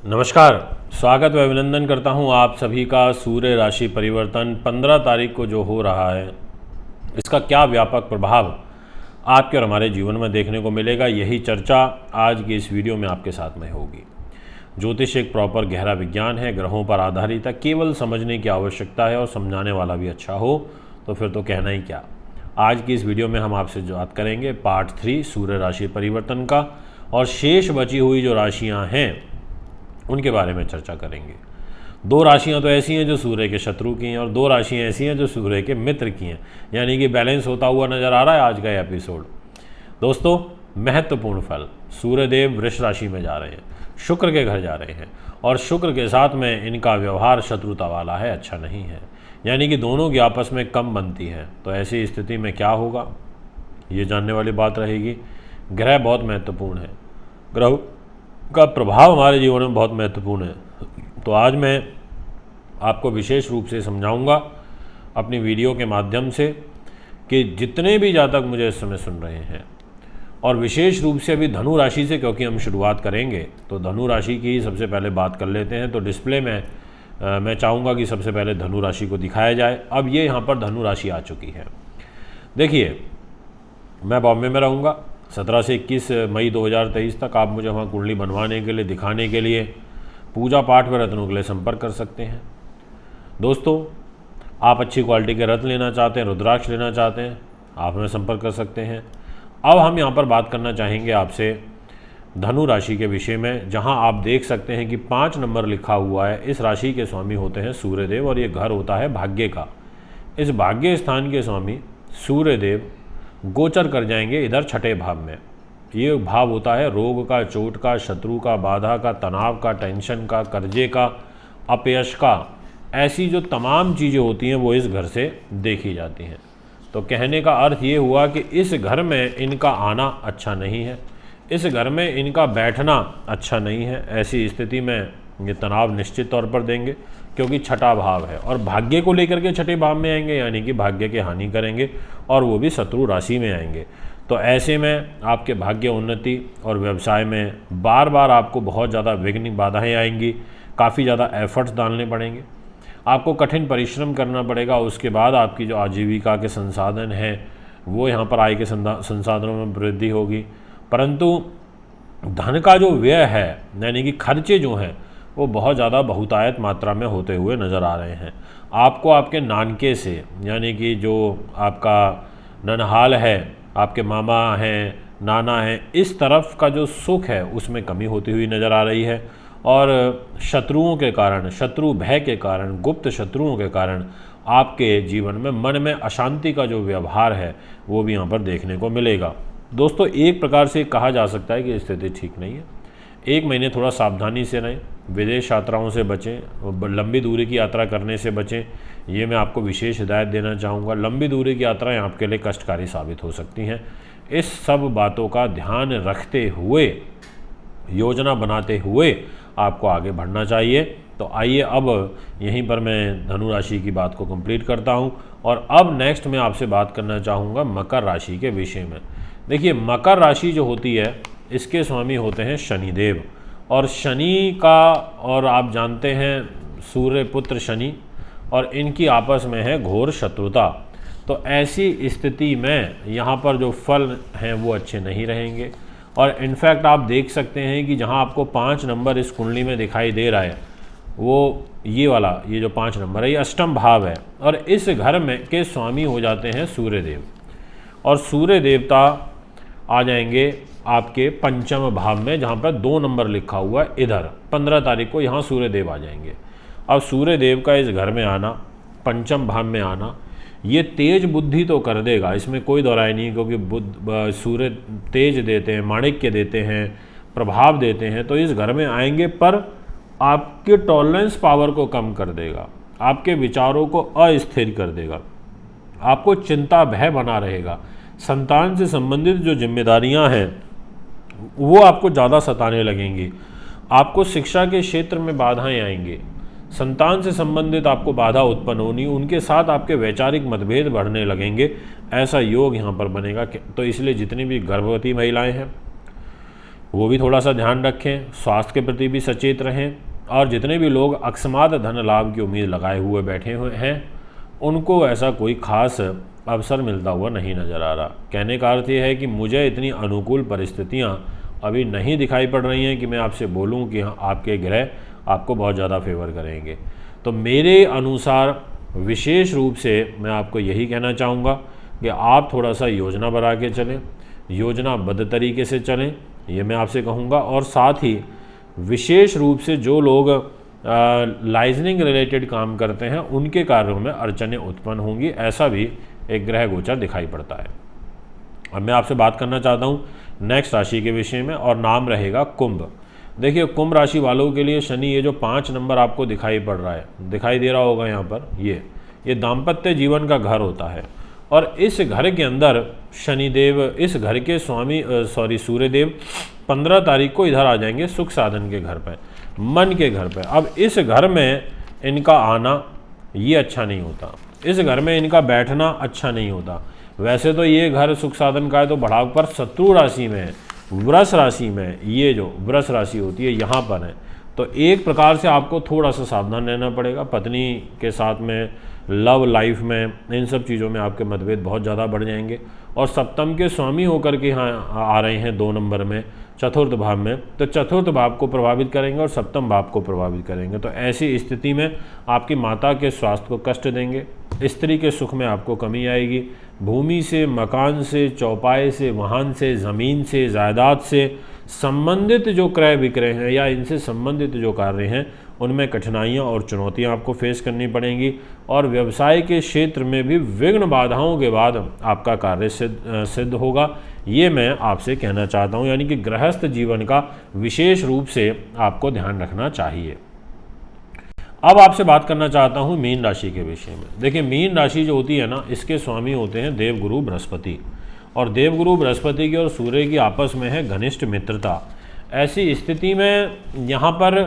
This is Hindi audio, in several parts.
नमस्कार। स्वागत व अभिनंदन करता हूं आप सभी का। सूर्य राशि परिवर्तन 15 तारीख को जो हो रहा है, इसका क्या व्यापक प्रभाव आपके और हमारे जीवन में देखने को मिलेगा, यही चर्चा आज की इस वीडियो में आपके साथ में होगी। ज्योतिष एक प्रॉपर गहरा विज्ञान है, ग्रहों पर आधारित है, केवल समझने की आवश्यकता है और समझाने वाला भी अच्छा हो तो फिर तो कहना ही क्या। आज की इस वीडियो में हम आपसे बात करेंगे पार्ट 3 सूर्य राशि परिवर्तन का, और शेष बची हुई जो राशियाँ हैं उनके बारे में चर्चा करेंगे। 2 राशियां तो ऐसी हैं जो सूर्य के शत्रु की हैं और 2 राशियां ऐसी हैं जो सूर्य के मित्र की हैं, यानी कि बैलेंस होता हुआ नजर आ रहा है आज का एपिसोड। दोस्तों, महत्वपूर्ण फल, सूर्यदेव वृष राशि में जा रहे हैं, शुक्र के घर जा रहे हैं और शुक्र के साथ में इनका व्यवहार शत्रुता वाला है, अच्छा नहीं है, यानी कि दोनों की आपस में कम बनती है। तो ऐसी स्थिति में क्या होगा, ये जानने वाली बात रहेगी। ग्रह बहुत महत्वपूर्ण है, ग्रह का प्रभाव हमारे जीवन में बहुत महत्वपूर्ण है। तो आज मैं आपको विशेष रूप से समझाऊंगा अपनी वीडियो के माध्यम से कि जितने भी जातक मुझे इस समय सुन रहे हैं, और विशेष रूप से अभी धनु राशि से, क्योंकि हम शुरुआत करेंगे तो धनु राशि की सबसे पहले बात कर लेते हैं। तो डिस्प्ले में मैं चाहूँगा कि सबसे पहले धनु राशि को दिखाया जाए। अब ये यहाँ पर धनु राशि आ चुकी है। देखिए, मैं बॉम्बे में रहूँगा 17 से 21 मई 2023 तक। आप मुझे वहाँ कुंडली बनवाने के लिए, दिखाने के लिए, पूजा पाठ व रत्नों के लिए संपर्क कर सकते हैं। दोस्तों, आप अच्छी क्वालिटी के रत्न लेना चाहते हैं, रुद्राक्ष लेना चाहते हैं, आप हमें संपर्क कर सकते हैं। अब हम यहाँ पर बात करना चाहेंगे आपसे धनु राशि के विषय में, जहाँ आप देख सकते हैं कि 5 नंबर लिखा हुआ है। इस राशि के स्वामी होते हैं सूर्यदेव और ये घर होता है भाग्य का। इस भाग्य स्थान के स्वामी सूर्यदेव गोचर कर जाएंगे इधर छठे भाव में। ये भाव होता है रोग का, चोट का, शत्रु का, बाधा का, तनाव का, टेंशन का, कर्जे का, अपयश का। ऐसी जो तमाम चीज़ें होती हैं वो इस घर से देखी जाती हैं। तो कहने का अर्थ ये हुआ कि इस घर में इनका आना अच्छा नहीं है, इस घर में इनका बैठना अच्छा नहीं है। ऐसी स्थिति में ये तनाव निश्चित तौर पर देंगे, क्योंकि छठा भाव है और भाग्य को लेकर के छठे भाव में आएंगे, यानी कि भाग्य की हानि करेंगे और वो भी शत्रु राशि में आएंगे। तो ऐसे में आपके भाग्य उन्नति और व्यवसाय में बार बार आपको बहुत ज़्यादा विघ्न बाधाएं आएंगी, काफ़ी ज़्यादा एफर्ट्स डालने पड़ेंगे, आपको कठिन परिश्रम करना पड़ेगा। उसके बाद आपकी जो आजीविका के संसाधन हैं वो यहाँ पर आय के संसाधनों में वृद्धि होगी, परंतु धन का जो व्यय है, यानी कि खर्चे जो हैं, वो बहुत ज़्यादा बहुतायत मात्रा में होते हुए नज़र आ रहे हैं। आपको आपके नानके से, यानी कि जो आपका ननहाल है, आपके मामा हैं, नाना हैं, इस तरफ का जो सुख है उसमें कमी होती हुई नज़र आ रही है। और शत्रुओं के कारण, शत्रु भय के कारण, गुप्त शत्रुओं के कारण आपके जीवन में मन में अशांति का जो व्यवहार है वो भी यहाँ पर देखने को मिलेगा। दोस्तों, एक प्रकार से कहा जा सकता है कि स्थिति ठीक नहीं है। 1 महीने थोड़ा सावधानी से रहें, विदेश यात्राओं से बचें, लंबी दूरी की यात्रा करने से बचें, ये मैं आपको विशेष हिदायत देना चाहूँगा। लंबी दूरी की यात्राएं आपके लिए कष्टकारी साबित हो सकती हैं। इस सब बातों का ध्यान रखते हुए, योजना बनाते हुए आपको आगे बढ़ना चाहिए। तो आइए, अब यहीं पर मैं धनु राशि की बात को कंप्लीट करता हूँ और अब नेक्स्ट मैं आपसे बात करना चाहूँगा मकर राशि के विषय में। देखिए, मकर राशि जो होती है इसके स्वामी होते हैं शनिदेव, और शनि का, और आप जानते हैं सूर्य पुत्र शनि, और इनकी आपस में है घोर शत्रुता। तो ऐसी स्थिति में यहाँ पर जो फल हैं वो अच्छे नहीं रहेंगे। और इनफैक्ट आप देख सकते हैं कि जहाँ आपको 5 नंबर इस कुंडली में दिखाई दे रहा है, वो ये वाला, ये जो 5 नंबर है, ये अष्टम भाव है और इस घर में के स्वामी हो जाते हैं सूर्यदेव। और सूर्य देवता आ जाएंगे आपके पंचम भाव में, जहाँ पर 2 नंबर लिखा हुआ है इधर। 15 तारीख को यहाँ सूर्यदेव आ जाएंगे। अब सूर्यदेव का इस घर में आना, पंचम भाव में आना, ये तेज बुद्धि तो कर देगा, इसमें कोई दोहराई नहीं, क्योंकि सूर्य तेज देते हैं, माणिक्य देते हैं, प्रभाव देते हैं। तो इस घर में आएंगे पर आपके टॉलरेंस पावर को कम कर देगा, आपके विचारों को अस्थिर कर देगा, आपको चिंता भय बना रहेगा। संतान से संबंधित जो जिम्मेदारियां हैं वो आपको ज़्यादा सताने लगेंगी, आपको शिक्षा के क्षेत्र में बाधाएं आएंगी, संतान से संबंधित आपको बाधा उत्पन्न होनी, उनके साथ आपके वैचारिक मतभेद बढ़ने लगेंगे। ऐसा योग यहाँ पर बनेगा। तो इसलिए जितनी भी गर्भवती महिलाएं हैं वो भी थोड़ा सा ध्यान रखें, स्वास्थ्य के प्रति भी सचेत रहें। और जितने भी लोग अकस्मात धन लाभ की उम्मीद लगाए हुए बैठे हुए हैं, उनको ऐसा कोई खास अवसर मिलता हुआ नहीं नज़र आ रहा। कहने का अर्थ ये है कि मुझे इतनी अनुकूल परिस्थितियाँ अभी नहीं दिखाई पड़ रही हैं कि मैं आपसे बोलूँ कि हाँ आपके ग्रह आपको बहुत ज़्यादा फेवर करेंगे। तो मेरे अनुसार विशेष रूप से मैं आपको यही कहना चाहूँगा कि आप थोड़ा सा योजना बना के चलें, योजनाबद्ध तरीके से चलें, ये मैं आपसे कहूँगा। और साथ ही विशेष रूप से जो लोग लाइजनिंग रिलेटेड काम करते हैं उनके कार्यों में अड़चनें उत्पन्न होंगी, ऐसा भी एक ग्रह गोचर दिखाई पड़ता है। अब मैं आपसे बात करना चाहता हूँ नेक्स्ट राशि के विषय में, और नाम रहेगा कुंभ। देखिए कुंभ राशि वालों के लिए शनि, ये जो 5 नंबर आपको दिखाई पड़ रहा है, दिखाई दे रहा होगा यहाँ पर, ये दाम्पत्य जीवन का घर होता है। और इस घर के अंदर शनिदेव, इस घर के स्वामी सूर्यदेव 15 तारीख को इधर आ जाएंगे सुख साधन के घर पे, मन के घर पे। अब इस घर में इनका आना ये अच्छा नहीं होता, इस घर में इनका बैठना अच्छा नहीं होता। वैसे तो ये घर सुख साधन का है, तो बढ़ाव पर शत्रु राशि में है, वृष राशि में, ये जो वृष राशि होती है यहाँ पर है। तो एक प्रकार से आपको थोड़ा सा सावधान रहना पड़ेगा। पत्नी के साथ में, लव लाइफ में, इन सब चीज़ों में आपके मतभेद बहुत ज़्यादा बढ़ जाएंगे। और सप्तम के स्वामी होकर के यहाँ आ रहे हैं 2 नंबर में, चतुर्थ भाव में, तो चतुर्थ भाव को प्रभावित करेंगे और सप्तम भाव को प्रभावित करेंगे। तो ऐसी स्थिति में आपकी माता के स्वास्थ्य को कष्ट देंगे, स्त्री के सुख में आपको कमी आएगी, भूमि से, मकान से, चौपाए से, वाहन से, ज़मीन से, जायदाद से संबंधित जो क्रय विक्रय हैं या इनसे संबंधित जो कार्य हैं उनमें कठिनाइयाँ और चुनौतियाँ आपको फेस करनी पड़ेंगी। और व्यवसाय के क्षेत्र में भी विघ्न बाधाओं के बाद आपका कार्य सिद्ध होगा, ये मैं आपसे कहना चाहता हूँ। यानी कि गृहस्थ जीवन का विशेष रूप से आपको ध्यान रखना चाहिए। अब आपसे बात करना चाहता हूँ मीन राशि के विषय में। देखिए मीन राशि जो होती है ना, इसके स्वामी होते हैं देवगुरु बृहस्पति, और देवगुरु बृहस्पति की और सूर्य की आपस में है घनिष्ठ मित्रता। ऐसी स्थिति में यहाँ पर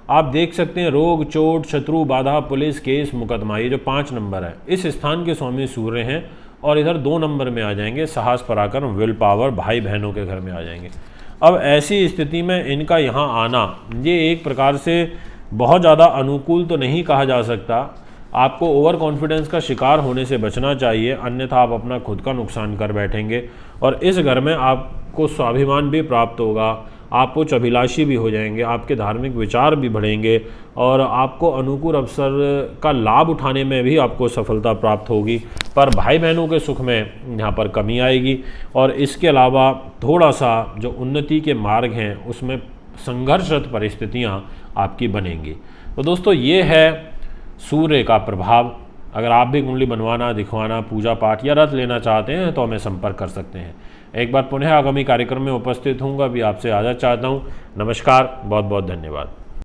आप देख सकते हैं रोग, चोट, शत्रु, बाधा, पुलिस, केस, मुकदमा, ये जो 5 नंबर है, इस स्थान के स्वामी सूर्य हैं। और इधर 2 नंबर में आ जाएंगे साहस, पराक्रम, विल पावर, भाई बहनों के घर में आ जाएंगे। अब ऐसी स्थिति में इनका यहाँ आना, ये एक प्रकार से बहुत ज़्यादा अनुकूल तो नहीं कहा जा सकता। आपको ओवर कॉन्फिडेंस का शिकार होने से बचना चाहिए, अन्यथा आप अपना खुद का नुकसान कर बैठेंगे। और इस घर में आपको स्वाभिमान भी प्राप्त होगा, आप उच्च अभिलाषी भी हो जाएंगे, आपके धार्मिक विचार भी बढ़ेंगे और आपको अनुकूल अवसर का लाभ उठाने में भी आपको सफलता प्राप्त होगी। पर भाई बहनों के सुख में यहाँ पर कमी आएगी। और इसके अलावा थोड़ा सा जो उन्नति के मार्ग हैं उसमें संघर्षरत परिस्थितियाँ आपकी बनेंगी। तो दोस्तों ये है सूर्य का प्रभाव। अगर आप भी कुंडली बनवाना, दिखवाना, पूजा पाठ या रथ लेना चाहते हैं तो हमें संपर्क कर सकते हैं। एक बार पुनः आगामी कार्यक्रम में उपस्थित होऊंगा, अभी आपसे आजाद चाहता हूँ। नमस्कार, बहुत बहुत धन्यवाद।